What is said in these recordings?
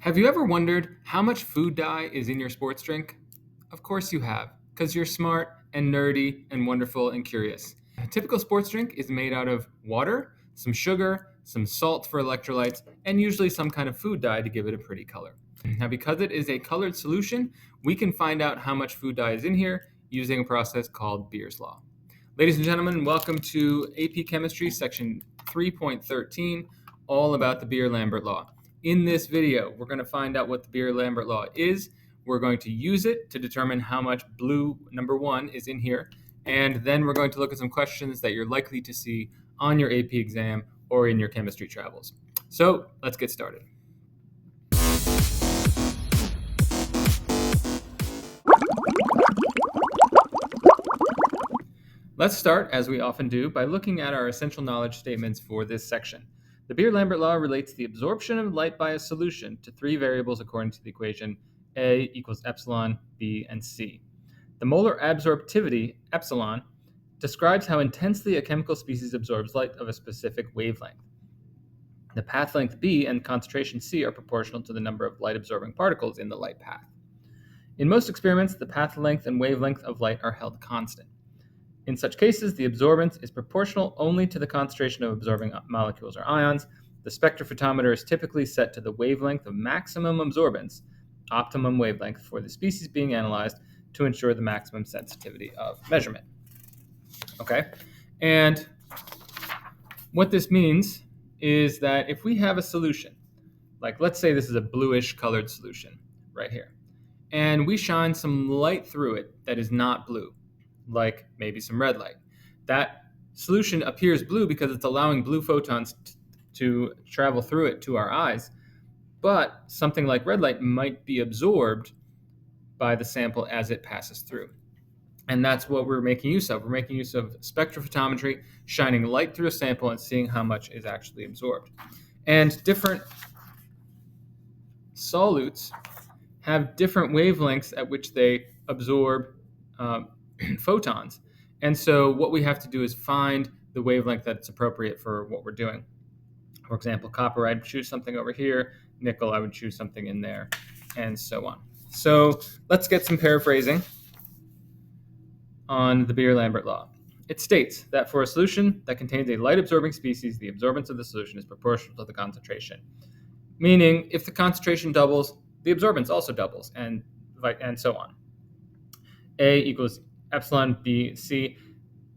Have you ever wondered how much food dye is in your sports drink? Of course you have, because you're smart and nerdy and wonderful and curious. A typical sports drink is made out of water, some sugar, some salt for electrolytes, and usually some kind of food dye to give it a pretty color. Now, because it is a colored solution, we can find out how much food dye is in here using a process called Beer's Law. Ladies and gentlemen, welcome to AP Chemistry, section 3.13, all about the Beer-Lambert law. In this video, we're going to find out what the Beer-Lambert law is. We're going to use it to determine how much blue number 1 is in here, and then we're going to look at some questions that you're likely to see on your AP exam or in your chemistry travels. So let's get started. Let's start, as we often do, by looking at our essential knowledge statements for this section. The Beer-Lambert law relates the absorption of light by a solution to three variables according to the equation A equals epsilon, B, and C. The molar absorptivity, epsilon, describes how intensely a chemical species absorbs light of a specific wavelength. The path length B and concentration C are proportional to the number of light-absorbing particles in the light path. In most experiments, the path length and wavelength of light are held constant. In such cases, the absorbance is proportional only to the concentration of absorbing molecules or ions. The spectrophotometer is typically set to the wavelength of maximum absorbance, optimum wavelength for the species being analyzed, to ensure the maximum sensitivity of measurement. Okay, and what this means is that if we have a solution, like let's say this is a bluish colored solution right here, and we shine some light through it that is not blue, like maybe some red light. That solution appears blue because it's allowing blue photons to travel through it to our eyes, but something like red light might be absorbed by the sample as it passes through. And that's what we're making use of. We're making use of spectrophotometry, shining light through a sample and seeing how much is actually absorbed. And different solutes have different wavelengths at which they absorb photons. And so what we have to do is find the wavelength that's appropriate for what we're doing. For example, copper, I'd choose something over here. Nickel, I would choose something in there, and so on. So let's get some paraphrasing on the Beer-Lambert law. It states that for a solution that contains a light-absorbing species, the absorbance of the solution is proportional to the concentration. Meaning, if the concentration doubles, the absorbance also doubles, and so on. A equals epsilon, B, C.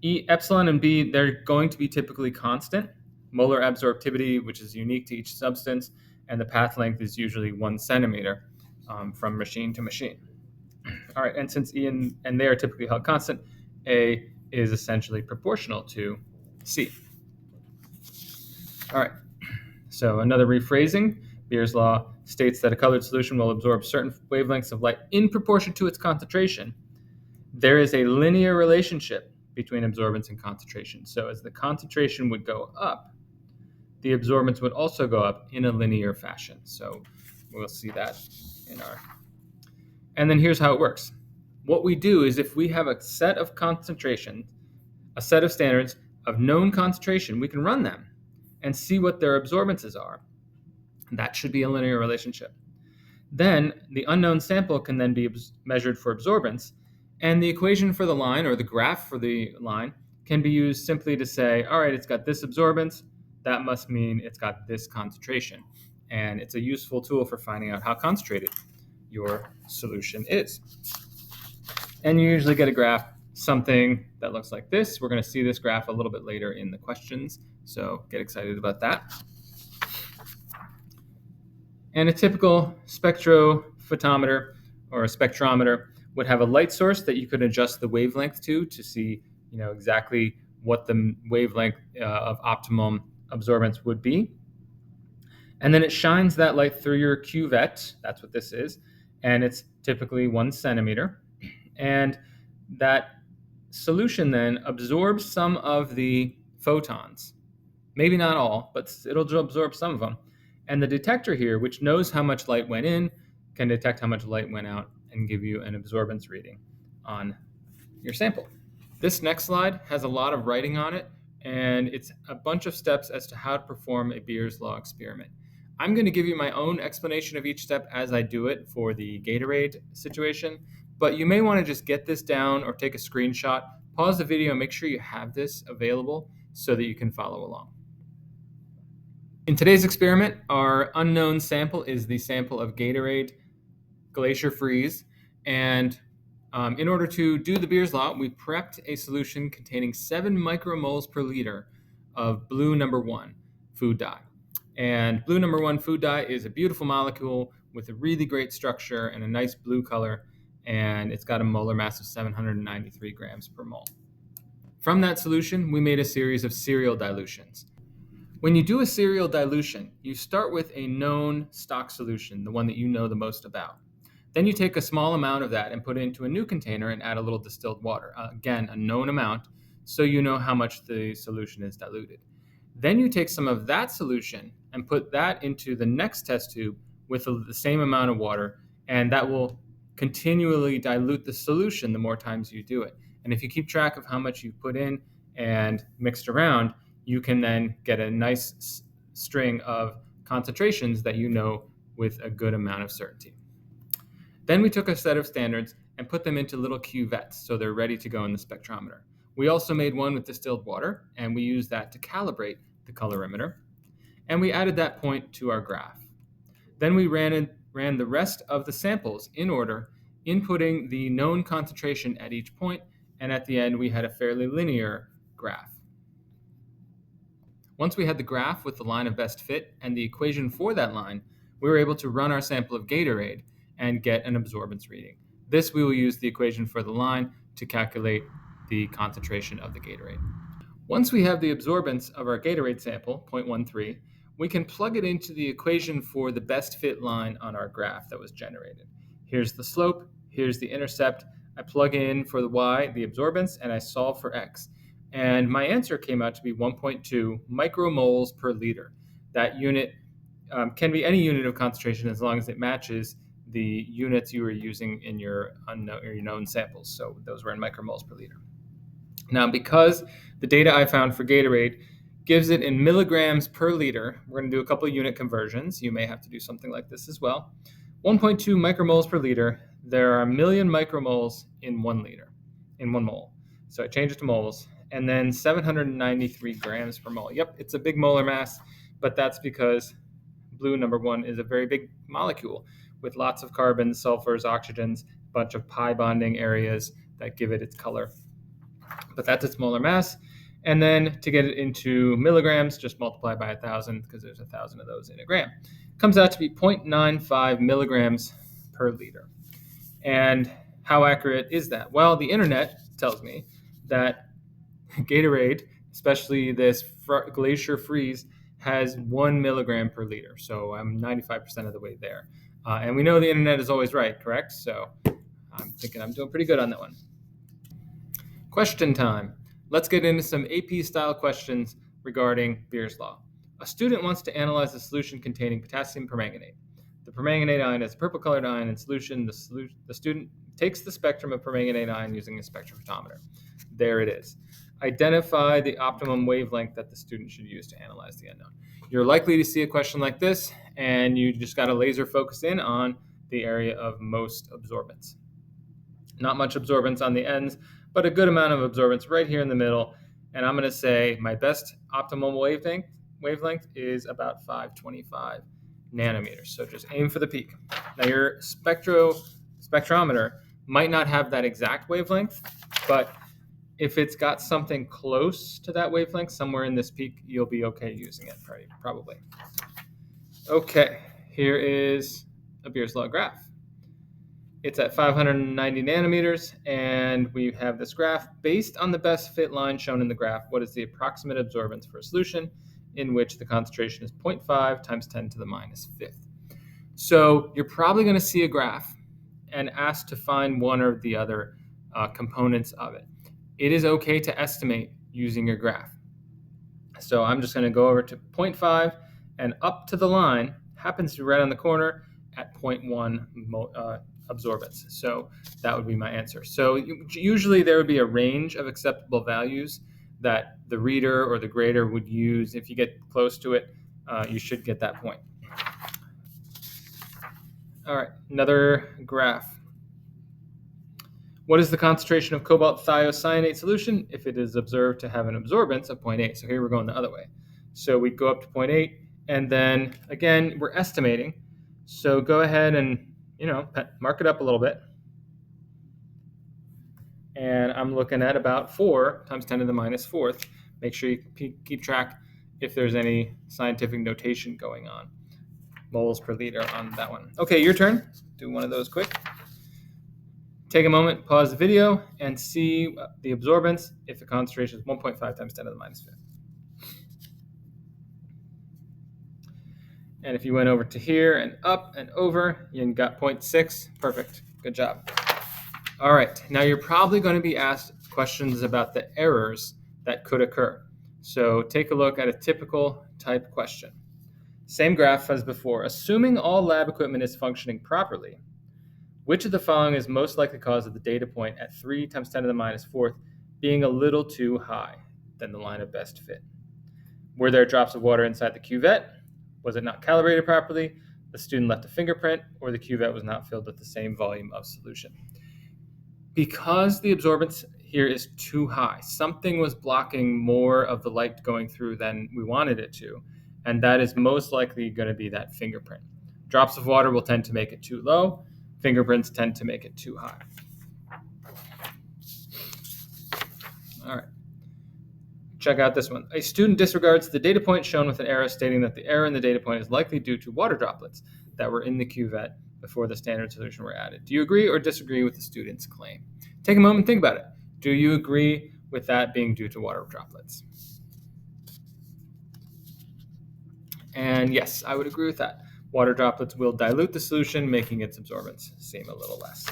Epsilon and B, they're going to be typically constant. Molar absorptivity, which is unique to each substance, and the path length is usually 1 centimeter from machine to machine. All right, and since E and they are typically held constant, A is essentially proportional to C. All right, so another rephrasing. Beer's law states that a colored solution will absorb certain wavelengths of light in proportion to its concentration. There is a linear relationship between absorbance and concentration. So as the concentration would go up, the absorbance would also go up in a linear fashion. So we'll see that in our... And then here's how it works. What we do is if we have a set of concentrations, a set of standards of known concentration, we can run them and see what their absorbances are. That should be a linear relationship. Then the unknown sample can then be measured for absorbance, and the equation for the line, or the graph for the line, can be used simply to say, all right, it's got this absorbance, that must mean it's got this concentration. And it's a useful tool for finding out how concentrated your solution is. And you usually get a graph, something that looks like this. We're going to see this graph a little bit later in the questions, so get excited about that. And a typical spectrophotometer or a spectrometer would have a light source that you could adjust the wavelength to see, exactly what the wavelength of optimum absorbance would be. And then it shines that light through your cuvette. That's what this is. And it's typically 1 centimeter. And that solution then absorbs some of the photons. Maybe not all, but it'll absorb some of them. And the detector here, which knows how much light went in, can detect how much light went out and give you an absorbance reading on your sample. This next slide has a lot of writing on it, and it's a bunch of steps as to how to perform a Beer's law experiment. I'm going to give you my own explanation of each step as I do it for the Gatorade situation, but you may want to just get this down or take a screenshot, pause the video, and make sure you have this available so that you can follow along. In today's experiment, our unknown sample is the sample of Gatorade Glacier Freeze, and in order to do the Beer's Law, we prepped a solution containing 7 micromoles per liter of blue number 1 food dye. And blue number 1 food dye is a beautiful molecule with a really great structure and a nice blue color, and it's got a molar mass of 793 grams per mole. From that solution, we made a series of serial dilutions. When you do a serial dilution, you start with a known stock solution, the one that you know the most about. Then you take a small amount of that and put it into a new container and add a little distilled water. Again, a known amount, so you know how much the solution is diluted. Then you take some of that solution and put that into the next test tube with the same amount of water, and that will continually dilute the solution the more times you do it. And if you keep track of how much you put in and mixed around, you can then get a nice string of concentrations that you know with a good amount of certainty. Then we took a set of standards and put them into little cuvettes so they're ready to go in the spectrometer. We also made one with distilled water, and we used that to calibrate the colorimeter. And we added that point to our graph. Then we ran the rest of the samples in order, inputting the known concentration at each point, and at the end we had a fairly linear graph. Once we had the graph with the line of best fit and the equation for that line, we were able to run our sample of Gatorade and get an absorbance reading. This we will use the equation for the line to calculate the concentration of the Gatorade. Once we have the absorbance of our Gatorade sample, 0.13, we can plug it into the equation for the best fit line on our graph that was generated. Here's the slope, here's the intercept. I plug in for the y, the absorbance, and I solve for x. And my answer came out to be 1.2 micromoles per liter. That unit can be any unit of concentration as long as it matches the units you were using in your known samples. So those were in micromoles per liter. Now, because the data I found for Gatorade gives it in milligrams per liter, we're going to do a couple of unit conversions. You may have to do something like this as well. 1.2 micromoles per liter, there are a million micromoles in 1 liter, in 1 mole. So I change it to moles. And then 793 grams per mole. Yep, it's a big molar mass, but that's because blue number 1 is a very big molecule with lots of carbons, sulfurs, oxygens, a bunch of pi bonding areas that give it its color. But that's its molar mass. And then to get it into milligrams, just multiply by 1,000 because there's 1,000 of those in a gram. Comes out to be 0.95 milligrams per liter. And how accurate is that? Well, the internet tells me that Gatorade, especially this Glacier Freeze, has 1 milligram per liter. So I'm 95% of the way there. And we know the internet is always right, correct? So I'm thinking I'm doing pretty good on that one. Question time. Let's get into some AP-style questions regarding Beer's Law. A student wants to analyze a solution containing potassium permanganate. The permanganate ion is a purple-colored ion in solution. The student takes the spectrum of permanganate ion using a spectrophotometer. There it is. Identify the optimum wavelength that the student should use to analyze the unknown. You're likely to see a question like this, and you just got to laser focus in on the area of most absorbance. Not much absorbance on the ends, but a good amount of absorbance right here in the middle. And I'm going to say my best optimal wavelength is about 525 nanometers. So just aim for the peak. Now your spectrometer might not have that exact wavelength, but if it's got something close to that wavelength, somewhere in this peak, you'll be okay using it, probably. Okay, here is a Beer's Law graph. It's at 590 nanometers, and we have this graph based on the best fit line shown in the graph. What is the approximate absorbance for a solution in which the concentration is 0.5 times 10 to the minus fifth? So you're probably going to see a graph and asked to find one or the other components of it. It is okay to estimate using your graph. So I'm just going to go over to 0.5 and up to the line, happens to be right on the corner at 0.1 absorbance. So that would be my answer. So usually there would be a range of acceptable values that the reader or the grader would use. If you get close to it, you should get that point. All right, another graph. What is the concentration of cobalt thiocyanate solution if it is observed to have an absorbance of 0.8? So here we're going the other way. So we go up to 0.8, and then again, we're estimating. So go ahead and, mark it up a little bit. And I'm looking at about 4 times 10 to the minus fourth. Make sure you keep track if there's any scientific notation going on. Moles per liter on that one. Okay, your turn. Do one of those quick. Take a moment, pause the video, and see the absorbance if the concentration is 1.5 times 10 to the minus fifth. And if you went over to here and up and over, you got 0.6. Perfect. Good job. All right. Now you're probably going to be asked questions about the errors that could occur. So take a look at a typical type question. Same graph as before. Assuming all lab equipment is functioning properly, which of the following is most likely cause of the data point at 3 times 10 to the minus fourth being a little too high than the line of best fit? Were there drops of water inside the cuvette? Was it not calibrated properly? The student left a fingerprint, or the cuvette was not filled with the same volume of solution? Because the absorbance here is too high, something was blocking more of the light going through than we wanted it to, and that is most likely going to be that fingerprint. Drops of water will tend to make it too low. Fingerprints tend to make it too high. All right. Check out this one. A student disregards the data point shown with an arrow stating that the error in the data point is likely due to water droplets that were in the cuvette before the standard solution were added. Do you agree or disagree with the student's claim? Take a moment and think about it. Do you agree with that being due to water droplets? And yes, I would agree with that. Water droplets will dilute the solution, making its absorbance seem a little less.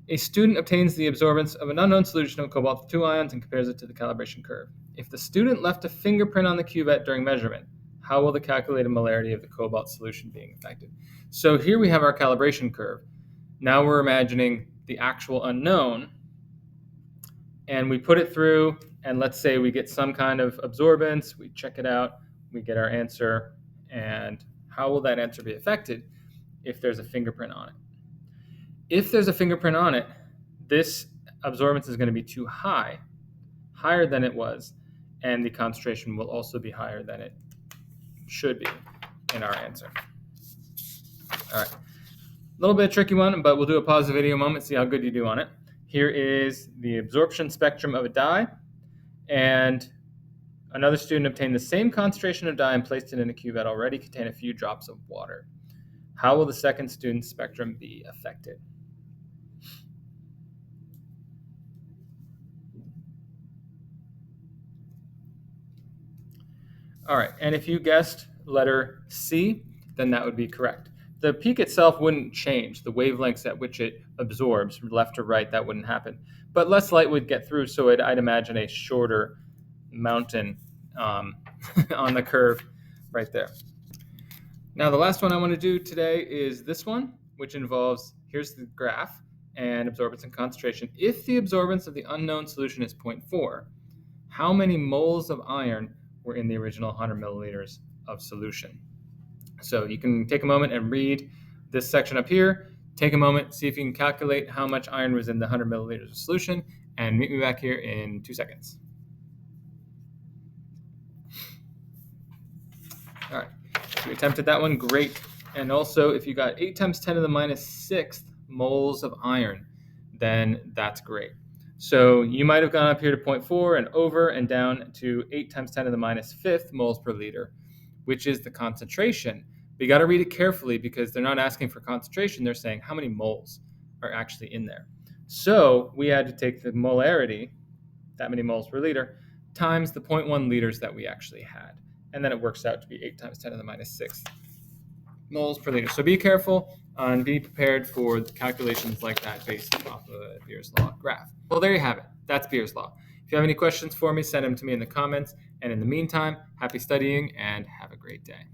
A student obtains the absorbance of an unknown solution of cobalt with 2 ions and compares it to the calibration curve. If the student left a fingerprint on the cuvette during measurement, how will the calculated molarity of the cobalt solution being affected? So here we have our calibration curve. Now we're imagining the actual unknown, and we put it through, and let's say we get some kind of absorbance, we check it out, we get our answer, and how will that answer be affected if there's a fingerprint on it? If there's a fingerprint on it, this absorbance is going to be too high, higher than it was, and the concentration will also be higher than it should be in our answer. All right. A little bit tricky one, but we'll do a pause the video moment, see how good you do on it. Here is the absorption spectrum of a dye, and another student obtained the same concentration of dye and placed it in a cuvette already contain a few drops of water. How will the second student's spectrum be affected? All right, and if you guessed letter C, then that would be correct. The peak itself wouldn't change. The wavelengths at which it absorbs from left to right, that wouldn't happen. But less light would get through, so I'd imagine a shorter mountain on the curve right there. Now, the last one I want to do today is this one, which involves, here's the graph, and absorbance and concentration. If the absorbance of the unknown solution is 0.4, how many moles of iron were in the original 100 milliliters of solution? So you can take a moment and read this section up here. Take a moment, see if you can calculate how much iron was in the 100 milliliters of solution, and meet me back here in 2 seconds. All right, if you attempted that one, great. And also, if you got 8 times 10 to the minus sixth moles of iron, then that's great. So you might have gone up here to 0.4 and over and down to 8 times 10 to the minus fifth moles per liter, which is the concentration. But you got to read it carefully because they're not asking for concentration. They're saying how many moles are actually in there. So we had to take the molarity, that many moles per liter, times the 0.1 liters that we actually had. And then it works out to be 8 times 10 to the minus sixth moles per liter. So be careful and be prepared for calculations like that based off of a Beer's law graph. Well, there you have it. That's Beer's law. If you have any questions for me, send them to me in the comments. And in the meantime, happy studying and have a great day.